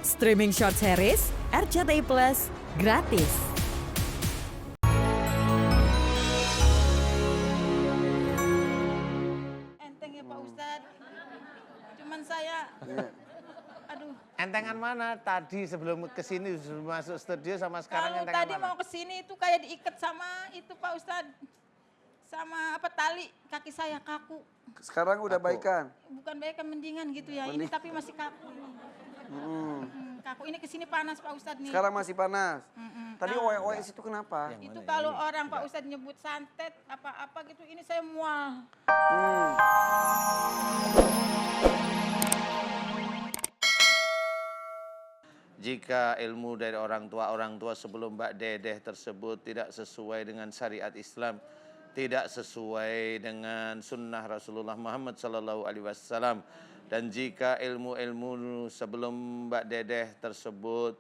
Streaming short series RCTI Plus gratis. Enteng ya Pak Ustadz. Cuman saya, aduh. Entengan mana tadi sebelum kesini sebelum masuk studio sama sekarang Kalau entengan tadi mana? mau kesini itu kayak diikat sama itu Pak Ustadz. Sama apa tali kaki saya kaku. Sekarang udah Kaku. baikan. Bukan baik mendingan gitu ya. Ini tapi masih kaku. Kaku ini kesini panas Pak Ustadz nih. Sekarang masih panas. Tadi Nah, oe-oe situ kenapa? itu kalau orang Pak Ustadz nyebut santet apa-apa gitu ini saya mual. Jika ilmu dari orang tua sebelum Mbak Dedeh tersebut tidak sesuai dengan syariat Islam, tidak sesuai dengan sunnah Rasulullah Muhammad SAW, dan jika ilmu-ilmu sebelum Mbak Dedeh tersebut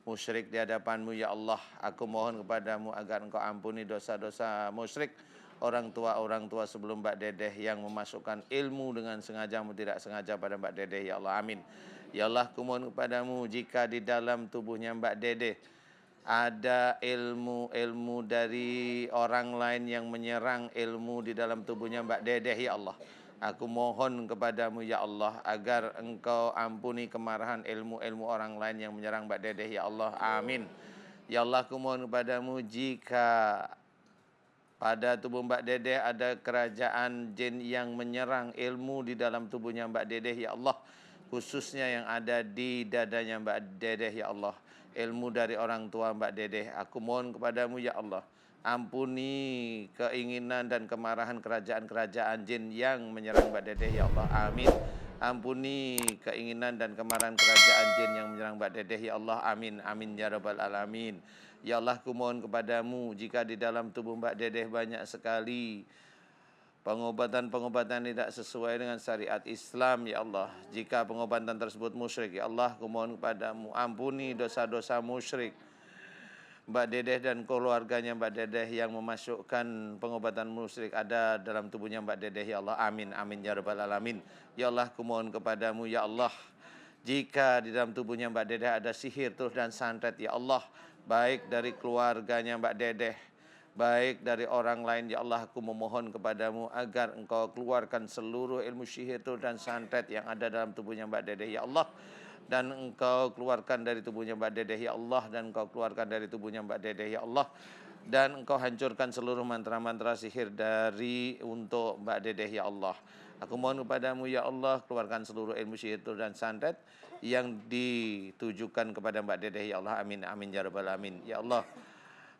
musyrik di hadapanmu, ya Allah, aku mohon kepadamu agar engkau ampuni dosa-dosa musyrik orang tua sebelum Mbak Dedeh yang memasukkan ilmu dengan sengaja maupun tidak sengaja pada Mbak Dedeh, ya Allah, amin. Ya Allah, kumohon kepadamu jika di dalam tubuhnya Mbak Dedeh ada ilmu-ilmu dari orang lain yang menyerang ilmu di dalam tubuhnya Mbak Dedeh, ya Allah, aku mohon kepadamu, ya Allah, agar engkau ampuni kemarahan ilmu-ilmu orang lain yang menyerang Mbak Dedeh, ya Allah, amin. Ya Allah, aku mohon kepadamu jika pada tubuh Mbak Dedeh ada kerajaan jin yang menyerang ilmu di dalam tubuhnya Mbak Dedeh, ya Allah, khususnya yang ada di dadanya Mbak Dedeh, ya Allah, ilmu dari orang tua Mbak Dedeh, aku mohon kepadamu, ya Allah, ampuni keinginan dan kemarahan kerajaan-kerajaan jin yang menyerang Mbak Dedeh, ya Allah, amin. Ampuni keinginan dan kemarahan kerajaan jin yang menyerang Mbak Dedeh, ya Allah, amin, amin ya rabbal alamin. Ya Allah, aku mohon kepadamu jika di dalam tubuh Mbak Dedeh banyak sekali pengobatan-pengobatan tidak sesuai dengan syariat Islam, ya Allah, jika pengobatan tersebut musyrik, ya Allah, aku mohon kepadamu ampuni dosa-dosa musyrik Mbak Dedeh dan keluarganya Mbak Dedeh yang memasukkan pengobatan musyrik ada dalam tubuhnya Mbak Dedeh, ya Allah, amin, amin ya rabbal alamin. Ya Allah, aku mohon kepadamu, ya Allah, jika di dalam tubuhnya Mbak Dedeh ada sihir, terus dan santet, ya Allah, baik dari keluarganya Mbak Dedeh, baik dari orang lain, ya Allah, aku memohon kepadamu agar engkau keluarkan seluruh ilmu sihir dan santet yang ada dalam tubuhnya Mbak Dedeh, ya Allah, dan engkau keluarkan dari tubuhnya Mbak Dedeh, ya Allah, dan engkau keluarkan dari tubuhnya Mbak Dedeh, ya Allah, dan engkau hancurkan seluruh mantra-mantra sihir dari untuk Mbak Dedeh, ya Allah. Aku mohon kepadamu, ya Allah, keluarkan seluruh ilmu sihir dan santet yang ditujukan kepada Mbak Dedeh, ya Allah, amin, amin ya rabbal alamin. Ya Allah,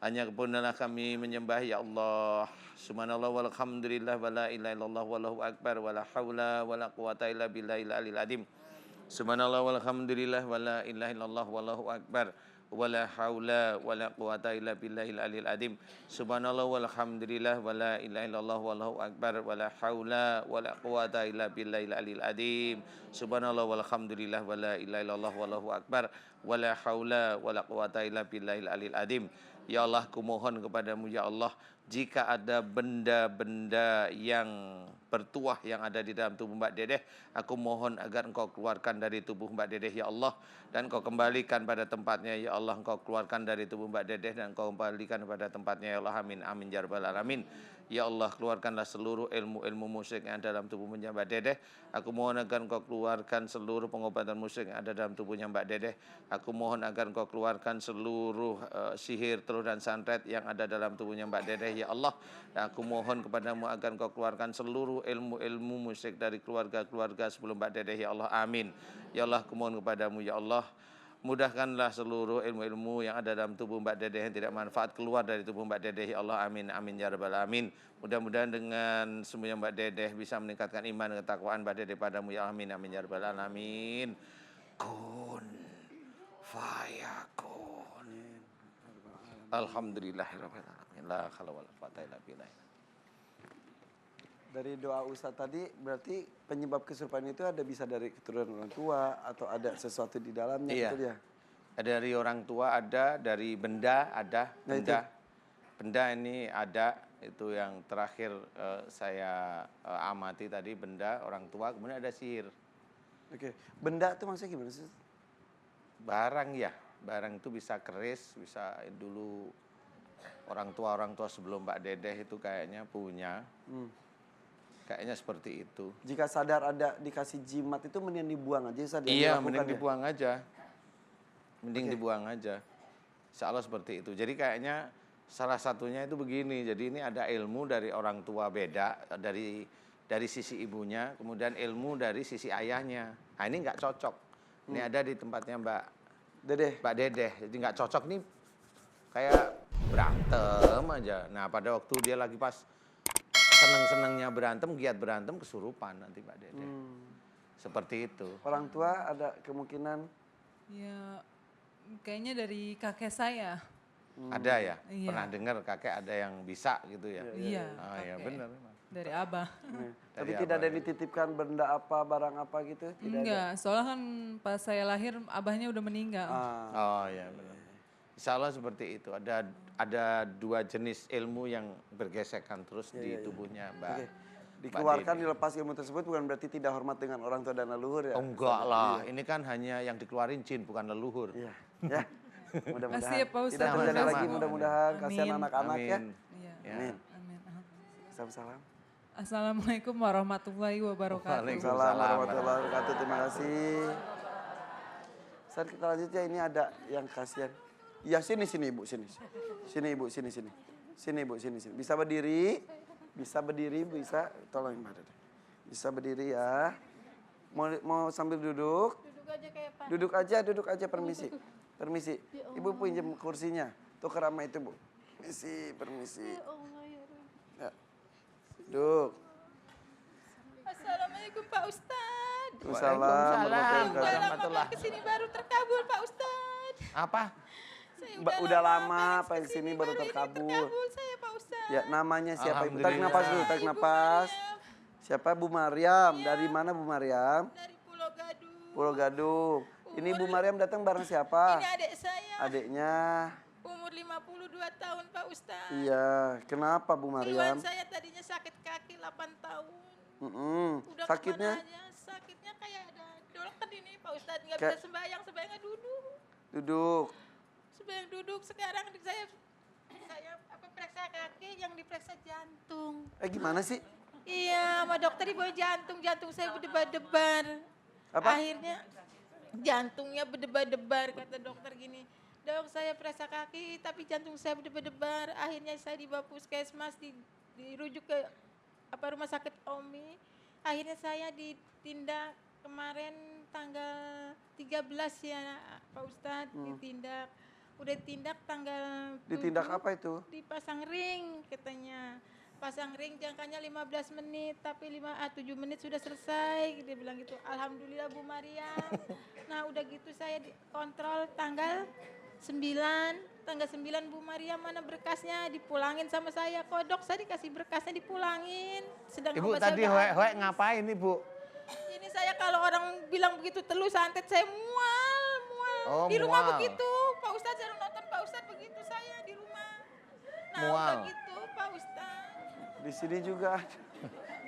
hanya kepunanlah kami menyembah, ya Allah. Subhanallah walhamdulillah wala ilaha illallah wallahu akbar wala haula wala quwata illa billahil aliyil azim. Subhanallah walhamdulillah wala ilaha illallah wallahu akbar wala haula wala quwata illa billahil aliyil azim. Subhanallah walhamdulillah wala ilaha illallah wallahu akbar wala haula wala quwata illa billahil aliyil azim. Subhanallah walhamdulillah wala ilaha illallah wallahu akbar wala haula wala quwata illa billahil aliyil azim. Ya Allah, kumohon kepadamu, ya Allah, jika ada benda-benda yang bertuah yang ada di dalam tubuh Mbak Dedeh, aku mohon agar engkau keluarkan dari tubuh Mbak Dedeh, ya Allah, dan engkau kembalikan pada tempatnya, ya Allah, engkau keluarkan dari tubuh Mbak Dedeh dan engkau kembalikan pada tempatnya, ya Allah, amin, amin ya rabbal alamin. Ya Allah, keluarkanlah seluruh ilmu-ilmu musyrik yang ada dalam tubuhnya Mbak Dedeh. Aku mohon agar engkau keluarkan seluruh pengobatan musyrik yang ada dalam tubuhnya Mbak Dedeh. Aku mohon agar engkau keluarkan seluruh sihir, terus dan santet yang ada dalam tubuhnya Mbak Dedeh, ya Allah. Dan aku mohon kepadamu agar engkau keluarkan seluruh ilmu-ilmu musyrik dari keluarga-keluarga sebelum Mbak Dedeh, ya Allah, amin. Ya Allah, aku mohon kepadamu, ya Allah, mudahkanlah seluruh ilmu-ilmu yang ada dalam tubuh Mbak Dedeh yang tidak manfaat keluar dari tubuh Mbak Dedeh, ya Allah, amin, amin ya rabbal alamin. Mudah-mudahan dengan semuanya Mbak Dedeh bisa meningkatkan iman dan ketakwaan Mbak Dedeh padamu, ya amin, amin ya rabbal alamin. Kun fayakun. Alhamdulillahirabbil alamin. La haula wala quwata illa billah. Dari doa Ustadz tadi berarti penyebab kesurupan itu ada bisa dari keturunan orang tua atau ada sesuatu di dalamnya, Iya. gitu ya? Dari orang tua ada, dari benda ada, Nah, benda. Benda ini ada, itu yang terakhir saya amati tadi, benda orang tua, kemudian ada sihir. Oke, benda itu maksudnya gimana sih? barang ya, barang itu bisa keris, bisa dulu orang tua sebelum Mbak Dedeh itu kayaknya punya. Kayaknya seperti itu. Jika sadar ada dikasih jimat itu mending dibuang aja Ustaz. Iya, mending dibuang aja. Mending dibuang aja. Insya Allah seperti itu. Jadi kayaknya salah satunya itu begini. Jadi ini ada ilmu dari orang tua beda, dari sisi ibunya, kemudian ilmu dari sisi ayahnya. Nah ini nggak cocok. Ini ada di tempatnya Mbak Dedeh. Jadi nggak cocok nih, kayak berantem aja. Nah pada waktu dia lagi pas seneng-senengnya berantem, giat berantem, kesurupan nanti Mbak Dedeh. Seperti itu. Orang tua ada kemungkinan? Ya, kayaknya dari kakek saya. Ada ya? Iya. Pernah dengar kakek ada yang bisa gitu ya? Iya, Ah ya kakek. benar. Dari abah. Tapi tidak ada yang dititipkan benda apa, barang apa gitu? Tidak Enggak, soalnya kan pas saya lahir abahnya udah meninggal. Oh ya benar. Insya Allah seperti itu. Ada dua jenis ilmu yang bergesekan terus di tubuhnya Mbak. Oke. Dikeluarkan, Dedeh. dilepas ilmu tersebut bukan berarti tidak hormat dengan orang tua dan leluhur ya? Oh enggak lah, ini kan hanya yang dikeluarin jin bukan leluhur. Iya. Ya. Mudah-mudahan. Makasih ya, Pak Ustadz. Tidak terjadi Sama-sama. lagi mudah-mudahan. Kasihan Amin. anak-anak ya. Iya. Ya. Amin. Amin. Salam-salam. Assalamualaikum warahmatullahi wabarakatuh. Waalaikumsalam. Waalaikumsalam warahmatullahi wabarakatuh. Terima kasih. Saat kita lanjut ya, ini ada yang kasihan. Ya sini Ibu, sini. Sini Ibu, sini. Sini Ibu, sini. Bisa berdiri? Bisa. Tolong Mbak Dedeh. Bisa berdiri ya. Mau sambil duduk? Duduk aja kayak Pak. Duduk aja, permisi. Ibu pinjam kursinya. Tukar sama itu, Bu. Permisi. Ya. Duduk. Assalamualaikum Pak Ustadz. Waalaikumsalam. Udah lama kesini baru terkabul Pak Ustadz. Apa? Saya Udah lama pengen Pak kesini baru ini terkabul. saya Pak Ustadz. Ya, namanya siapa Ibu? Tarik Alhamdulillah. napas dulu, tarik napas. Siapa Bu Maryam? Dari mana Bu Maryam? Dari Pulau Gadung. Pulau Gadung. Ini Bu Maryam datang bareng siapa? Ini adik saya. Adiknya. Umur 52 tahun Pak Ustadz. Iya, kenapa Bu Keluhan Maryam? saya tadinya sakit kaki 8 tahun. Udah Sakitnya? kemana aja, sakitnya kayak ada dolekan ini Pak Ustadz. Nggak Kayak- bisa sembahyangnya duduk. Duduk. Sembahyang duduk, sekarang saya periksa kaki, yang diperiksa jantung. Gimana sih? Iya, sama dokter dibawa jantung saya berdebar-debar. Apa? Akhirnya jantungnya berdebar-debar, kata dokter gini. Dok, saya periksa kaki tapi jantung saya berdebar-debar. Akhirnya saya dibawa puskesmas, dirujuk ke rumah sakit Omi. Akhirnya saya ditindak kemarin tanggal 13 ya Pak Ustadz, ditindak. Udah ditindak tanggal Ditindak 7, apa itu? dipasang ring katanya. Pasang ring jangkanya 15 menit tapi 7 menit sudah selesai, dia bilang gitu. Alhamdulillah Bu Maryam. Nah udah gitu saya kontrol tanggal 9 Bu Maryam, mana berkasnya, dipulangin sama saya. Kok dok, saya dikasih berkasnya dipulangin. Sedang Ibu obat saya tadi udah hoek ngapain Ibu? ini saya kalau orang bilang begitu telu santet saya mual. Oh, Di rumah mual. begitu, Pak Ustadz saya nonton Pak Ustadz begitu saya di rumah. Nah Mual. begitu Pak Ustadz. Di sini juga.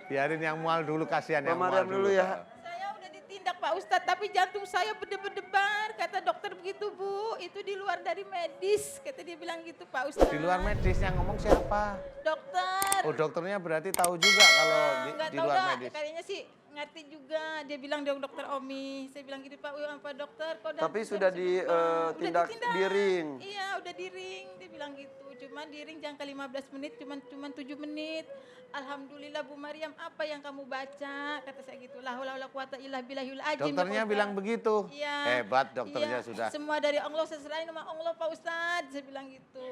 Biarin yang mual dulu, kasihan Bu yang mual Maryam dulu ya. Saya udah ditindak Pak Ustadz tapi jantung saya berdebar-debar. Kata dokter begitu Bu, itu di luar dari medis. Kata dia bilang gitu Pak Ustadz. Di luar medis yang ngomong siapa? Dokter. Oh dokternya berarti tahu juga kalau Nggak di tahu luar dah, medis. kayaknya sih ngerti juga. Dia bilang dia dokter Omi. Saya bilang gitu Pak dokter. Kok Tapi jantung sudah saya bisa berubah?" ditindak di ring. Iya udah di ring. Dia bilang gitu. Cuman di ring jangka 15 menit, cuman 7 menit. Alhamdulillah Bu Maryam, apa yang kamu baca? Kata saya gitu. La haula wala quwata illa billahil azim. Dokternya Pak bilang Ustadz. begitu. Iya. Hebat dokternya Iya, sudah. Semua dari Allah, seserahin sama Allah Pak Ustadz. Saya bilang gitu.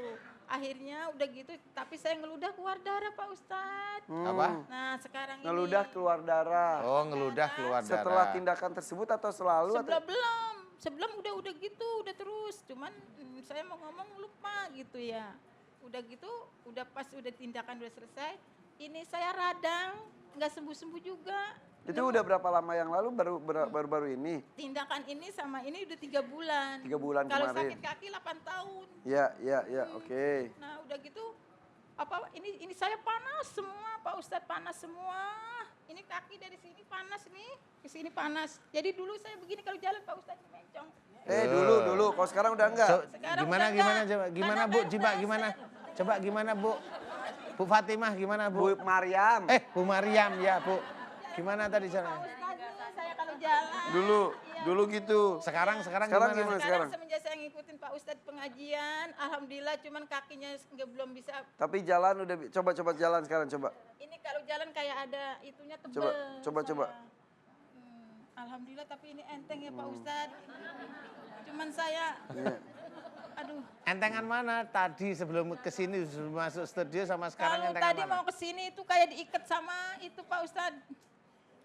Akhirnya udah gitu, tapi saya ngeludah keluar darah Pak Ustadz. Apa? Nah sekarang ini. Ngeludah keluar darah. Oh ngeludah keluar darah. Setelah tindakan tersebut atau selalu? atau? Sebelum udah gitu, udah terus. Cuman saya mau ngomong lupa gitu ya. Udah gitu, udah pas udah tindakan udah selesai. Ini saya radang, nggak sembuh-sembuh juga. Itu udah berapa lama yang lalu baru ini? Tindakan ini sama ini udah 3 bulan. 3 bulan Kalau kemarin. sakit kaki 8 tahun. Ya, oke. Nah udah gitu, ini saya panas semua, Pak Ustadz, panas semua. Ini kaki dari sini panas nih, ke sini panas. Jadi dulu saya begini kalau jalan Pak Ustadz mencong. kalau sekarang udah enggak. Sekarang Gimana udah gimana enggak. coba? Gimana Mana Bu? baru Coba berasa. gimana? Coba gimana Bu? Bu Fatimah gimana Bu Bu? Mariam. Bu Mariam ya Bu. Gimana tadi Pak caranya? Ustadz, saya kalau jalan. Dulu gitu. Sekarang Sekarang gimana? gimana? Sekarang semenjak saya ngikutin Pak Ustadz pengajian, alhamdulillah cuman kakinya belum bisa. Tapi jalan udah coba jalan sekarang coba. Ini kalau jalan kayak ada itunya tebel. Coba. Alhamdulillah tapi ini enteng ya Pak Ustadz. Cuman saya, Iya. aduh. Entengan mana tadi sebelum kesini sebelum masuk studio sama sekarang Kalau entengan tadi mana? mau kesini itu kayak diikat sama itu Pak Ustadz.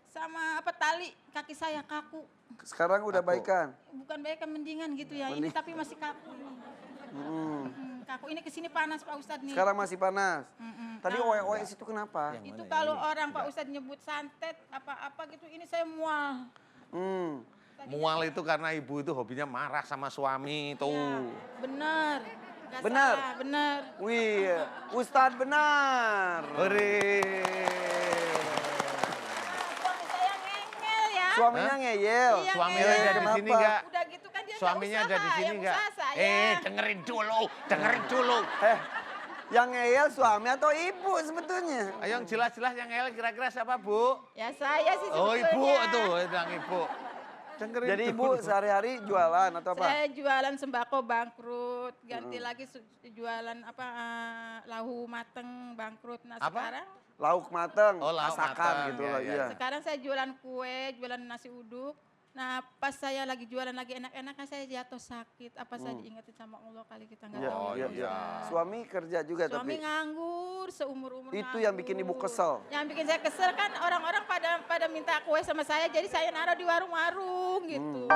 Sama apa tali, kaki saya kaku. Sekarang udah Aku. baikan. Bukan baik mendingan gitu ya, ini tapi masih kaku. Kaku ini kesini panas Pak Ustadz nih. Sekarang masih panas. Tadi oe situ kenapa? Itu kalau orang Pak Ustadz nyebut santet apa-apa gitu, ini saya mual. Mual itu karena ibu itu hobinya marah sama suami tuh. Ya, bener. Nggak Bener? salah, bener. Wih, Ustadz benar. Hore. Suami saya ngengel ya. Suaminya ngeyel. Iya, Suaminya ngeyel. ada di Kenapa? sini enggak? Udah gitu kan dia Suaminya ada di sini enggak? Dengerin dulu. Yang ngeyel suami atau ibu sebetulnya? Ayo yang jelas-jelas yang ngel kira-kira siapa Bu? Ya saya sih Oh sebetulnya. ibu tuh, bilang ibu. Dengerin Jadi ibu dulu. sehari-hari jualan atau apa? Saya jualan sembako bangkrut, ganti lagi jualan apa lahu mateng bangkrut. Nah Apa? sekarang Lauk mateng, Oh, lauk masakan mateng, gitu ya, lah. ya. Iya. sekarang saya jualan kue, jualan nasi uduk. Nah pas saya lagi jualan lagi enak-enaknya saya jatuh sakit. Apa saya diingetin sama Allah kali kita nggak Iya, tahu. iya, iya. Suami kerja juga Suami tapi nganggur seumur-umur. itu yang bikin ibu nganggur. kesel. Yang bikin saya kesel kan orang-orang pada minta kue sama saya, jadi saya naruh di warung-warung gitu.